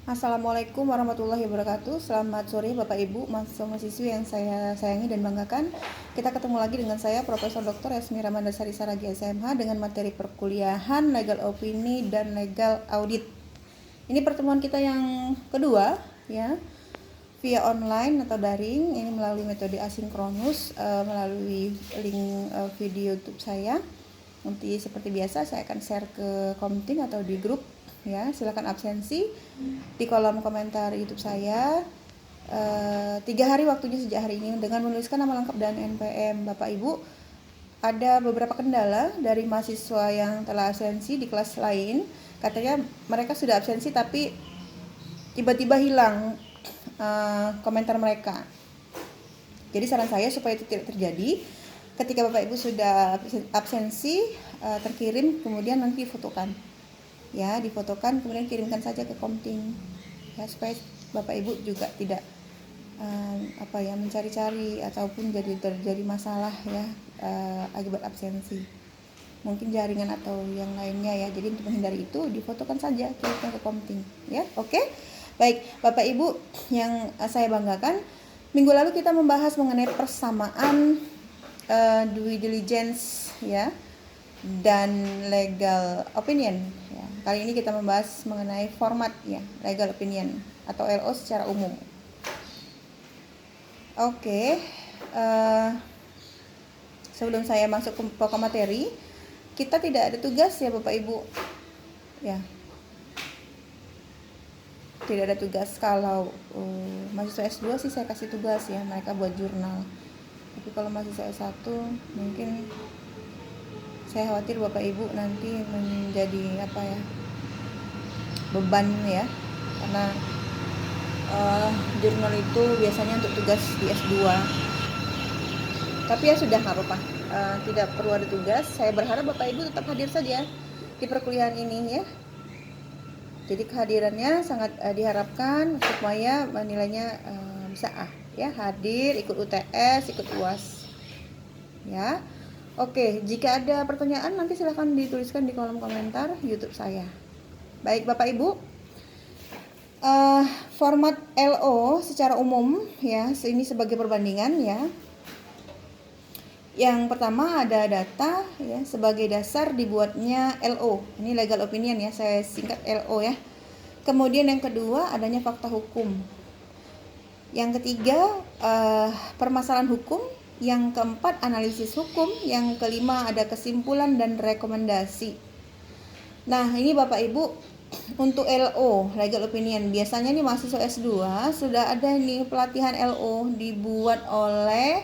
Assalamualaikum warahmatullahi wabarakatuh. Selamat sore Bapak Ibu, mahasiswa-mahasiswi yang saya sayangi dan banggakan. Kita ketemu lagi dengan saya Profesor Dr. Esmi Ramandasari Saragi SMH dengan materi perkuliahan Legal Opini dan Legal Audit. Ini pertemuan kita yang kedua ya, via online atau daring. Ini melalui metode asinkronus, melalui link video YouTube saya. Nanti seperti biasa saya akan share ke Komting atau di grup ya. Silakan absensi di kolom komentar YouTube saya. 3 hari waktunya sejak hari ini dengan menuliskan nama lengkap dan NPM. Bapak Ibu, ada beberapa kendala dari mahasiswa yang telah absensi di kelas lain. Katanya mereka sudah absensi tapi tiba-tiba hilang komentar mereka. Jadi saran saya supaya itu tidak terjadi, ketika Bapak Ibu sudah absensi, terkirim kemudian nanti difotokan. Ya, difotokan kemudian kirimkan saja ke Komting. Ya, supaya Bapak Ibu juga tidak mencari-cari ataupun terjadi masalah ya akibat absensi. Mungkin jaringan atau yang lainnya ya. Jadi untuk menghindari itu difotokan saja, kirimkan ke Komting ya. Oke. Baik, Bapak Ibu yang saya banggakan, minggu lalu kita membahas mengenai persamaan due diligence ya dan legal opinion ya. Kali ini kita membahas mengenai format ya, legal opinion atau LO secara umum. Oke. Sebelum saya masuk ke pokok materi, kita tidak ada tugas ya Bapak Ibu ya. Tidak ada tugas. Kalau mahasiswa S2 sih saya kasih tugas ya, mereka buat jurnal. Tapi kalau mahasiswa S1 mungkin saya khawatir Bapak Ibu nanti menjadi beban ya, karena jurnal itu biasanya untuk tugas di S2. Tapi ya sudah, nggak apa-apa, tidak perlu ada tugas. Saya berharap Bapak Ibu tetap hadir saja di perkuliahan ini ya. Jadi kehadirannya sangat diharapkan supaya nilainya bisa A ya, hadir, ikut UTS, ikut UAS ya. Oke, jika ada pertanyaan nanti silahkan dituliskan di kolom komentar YouTube saya. Baik Bapak Ibu, format LO secara umum ya, ini sebagai perbandingan ya. Yang pertama ada data ya sebagai dasar dibuatnya LO. Ini legal opinion ya, saya singkat LO ya. Kemudian yang kedua adanya fakta hukum. Yang ketiga permasalahan hukum. Yang keempat analisis hukum. Yang kelima ada kesimpulan dan rekomendasi. Nah ini Bapak Ibu untuk LO legal opinion, biasanya nih mahasiswa S2 sudah ada nih pelatihan LO dibuat oleh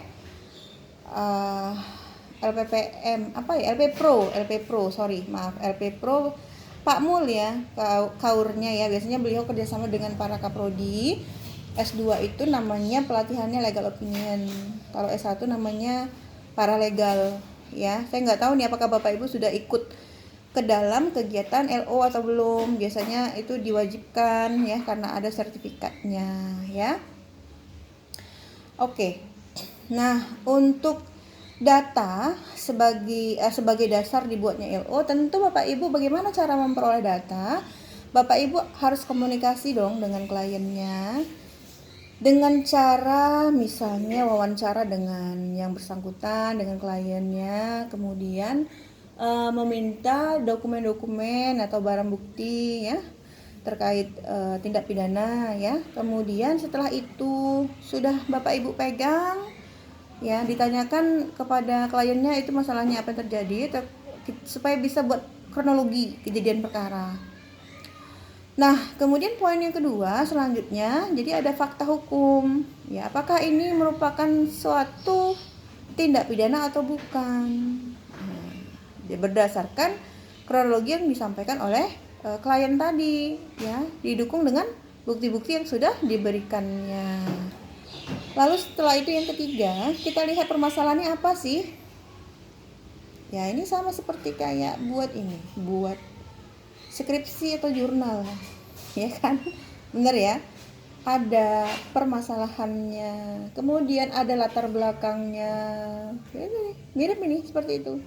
LPPM LP Pro Pak Mul ya, kaurnya ya. Biasanya beliau kerjasama dengan para kaprodi. S2 itu namanya pelatihannya legal opinion, kalau S1 namanya paralegal ya. Saya nggak tahu nih apakah Bapak Ibu sudah ikut ke dalam kegiatan LO atau belum. Biasanya itu diwajibkan ya karena ada sertifikatnya ya. Oke. Nah, untuk data sebagai dasar dibuatnya LO, tentu Bapak Ibu bagaimana cara memperoleh data? Bapak Ibu harus komunikasi dong dengan kliennya dengan cara misalnya wawancara dengan yang bersangkutan, dengan kliennya, kemudian meminta dokumen-dokumen atau barang bukti ya terkait tindak pidana ya. Kemudian setelah itu sudah Bapak Ibu pegang ya, ditanyakan kepada kliennya itu masalahnya apa yang terjadi supaya bisa buat kronologi kejadian perkara. Nah, kemudian poin yang kedua selanjutnya, jadi ada fakta hukum. Ya, apakah ini merupakan suatu tindak pidana atau bukan? Berdasarkan kronologi yang disampaikan oleh klien tadi, ya, didukung dengan bukti-bukti yang sudah diberikannya. Lalu setelah itu yang ketiga, kita lihat permasalahannya apa sih? Ya, ini sama seperti kayak buat skripsi atau jurnal ya kan, bener ya, ada permasalahannya, kemudian ada latar belakangnya, mirip ini seperti itu.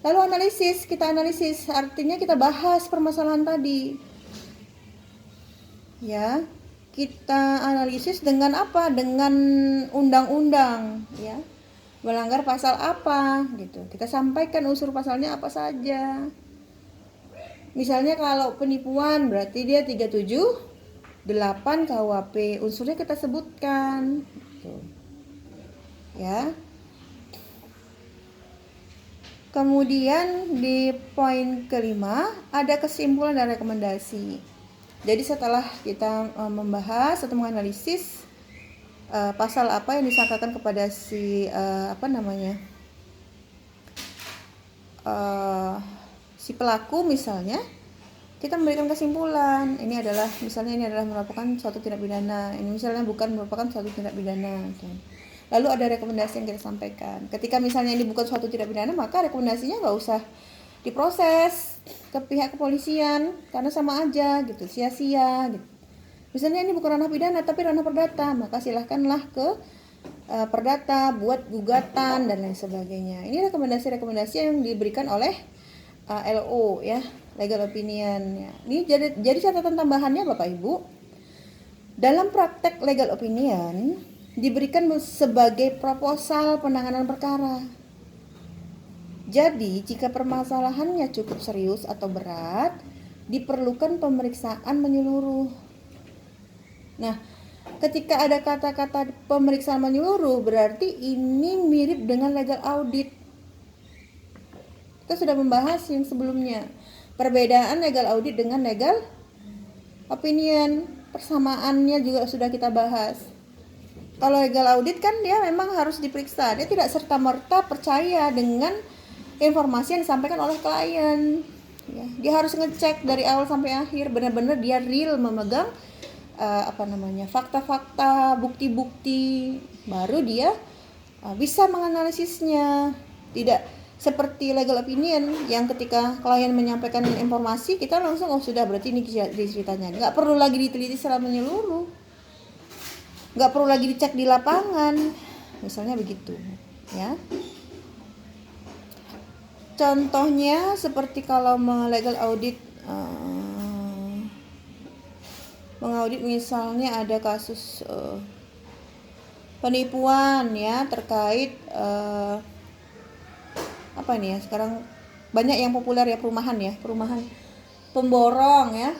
Lalu kita analisis artinya kita bahas permasalahan tadi ya. Kita analisis dengan apa? Dengan undang-undang, ya. Melanggar pasal apa gitu. Kita sampaikan unsur pasalnya apa saja. Misalnya kalau penipuan berarti dia 378 KUHP, unsurnya kita sebutkan gitu. Ya. Kemudian di poin kelima ada kesimpulan dan rekomendasi. Jadi setelah kita membahas atau menganalisis pasal apa yang disangkakan kepada si si pelaku, misalnya kita memberikan kesimpulan, ini adalah merupakan suatu tindak pidana, ini misalnya bukan merupakan suatu tindak pidana. Lalu ada rekomendasi yang kita sampaikan. Ketika misalnya ini bukan suatu tindak pidana, maka rekomendasinya nggak usah diproses ke pihak kepolisian karena sama aja gitu, sia-sia gitu. Misalnya ini bukan ranah pidana tapi ranah perdata, maka silahkanlah ke perdata, buat gugatan dan lain sebagainya. Ini rekomendasi-rekomendasi yang diberikan oleh LO, ya, legal opinion. Ini jadi catatan tambahannya Bapak Ibu. Dalam praktek legal opinion diberikan sebagai proposal penanganan perkara. Jadi, jika permasalahannya cukup serius atau berat, diperlukan pemeriksaan menyeluruh. Nah, ketika ada kata-kata pemeriksaan menyeluruh, berarti ini mirip dengan legal audit. Kita sudah membahas yang sebelumnya. Perbedaan legal audit dengan legal opinion, persamaannya juga sudah kita bahas. Kalau legal audit kan dia memang harus diperiksa, dia tidak serta-merta percaya dengan informasi yang disampaikan oleh klien, ya. Dia harus ngecek dari awal sampai akhir, benar-benar dia real memegang fakta-fakta, bukti-bukti, baru dia bisa menganalisisnya. Tidak seperti legal opinion yang ketika klien menyampaikan informasi kita langsung sudah berarti ini ceritanya, nggak perlu lagi diteliti secara menyeluruh, nggak perlu lagi dicek di lapangan, misalnya begitu, ya. Contohnya seperti kalau legal audit, mengaudit misalnya ada kasus penipuan, ya, terkait apa ini ya, sekarang banyak yang populer ya, perumahan pemborong, ya,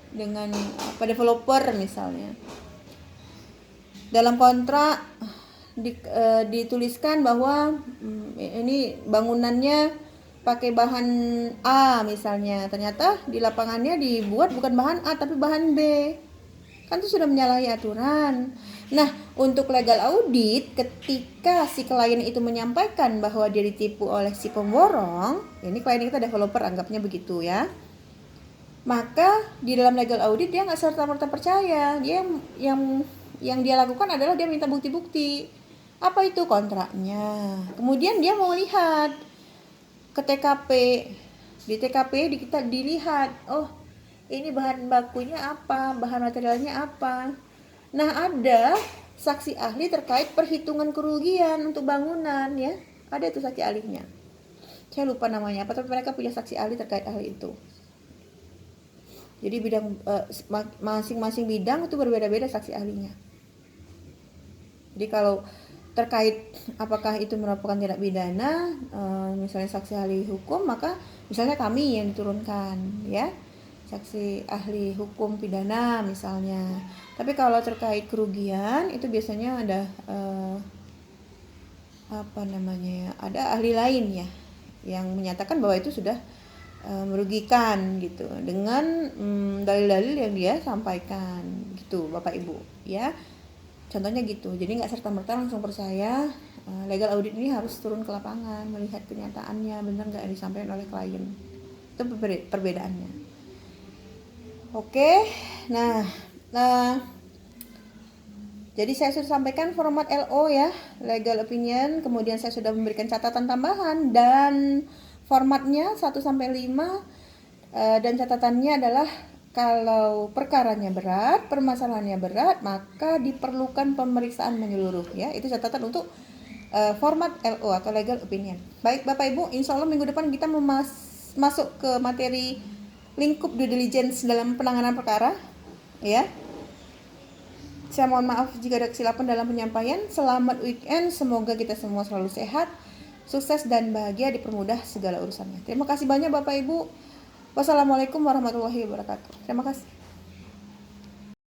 dengan developer misalnya. Dalam kontrak dituliskan bahwa ini bangunannya pakai bahan A misalnya, ternyata di lapangannya dibuat bukan bahan A tapi bahan B, kan itu sudah menyalahi aturan. Nah, untuk legal audit, ketika si klien itu menyampaikan bahwa dia ditipu oleh si pemborong, ini klien kita developer, anggapnya begitu, ya, maka di dalam legal audit dia nggak serta-merta percaya. Dia yang dia lakukan adalah dia minta bukti-bukti. Apa itu kontraknya? Kemudian dia mau lihat ke TKP. Di TKP kita dilihat, oh ini bahan bakunya apa, bahan materialnya apa. Nah, ada saksi ahli terkait perhitungan kerugian untuk bangunan, ya. Ada itu saksi ahlinya. Saya lupa namanya apa, tapi mereka punya saksi ahli terkait ahli itu. Jadi bidang masing-masing bidang itu berbeda-beda saksi ahlinya. Jadi kalau terkait apakah itu merupakan tindak pidana, misalnya saksi ahli hukum, maka misalnya kami yang diturunkan, ya, saksi ahli hukum pidana misalnya. Tapi kalau terkait kerugian itu biasanya ada ada ahli lain, ya, yang menyatakan bahwa itu sudah merugikan gitu dengan dalil-dalil yang dia sampaikan gitu, Bapak Ibu, ya. Contohnya gitu. Jadi nggak serta-merta langsung percaya. Legal audit ini harus turun ke lapangan, melihat kenyataannya benar nggak yang disampaikan oleh klien. Itu perbedaannya. Oke, nah, jadi saya sudah sampaikan format LO, ya, legal opinion. Kemudian saya sudah memberikan catatan tambahan dan formatnya 1-5, dan catatannya adalah kalau perkaranya berat, permasalahannya berat, maka diperlukan pemeriksaan menyeluruh, ya. Itu catatan untuk format LO atau legal opinion. Baik Bapak Ibu, insya Allah minggu depan kita masuk ke materi lingkup due diligence dalam penanganan perkara. ya. Saya mohon maaf jika ada kesilapan dalam penyampaian. Selamat weekend, semoga kita semua selalu sehat, sukses dan bahagia, dipermudah segala urusannya. Terima kasih banyak Bapak Ibu. Wassalamualaikum warahmatullahi wabarakatuh. Terima kasih.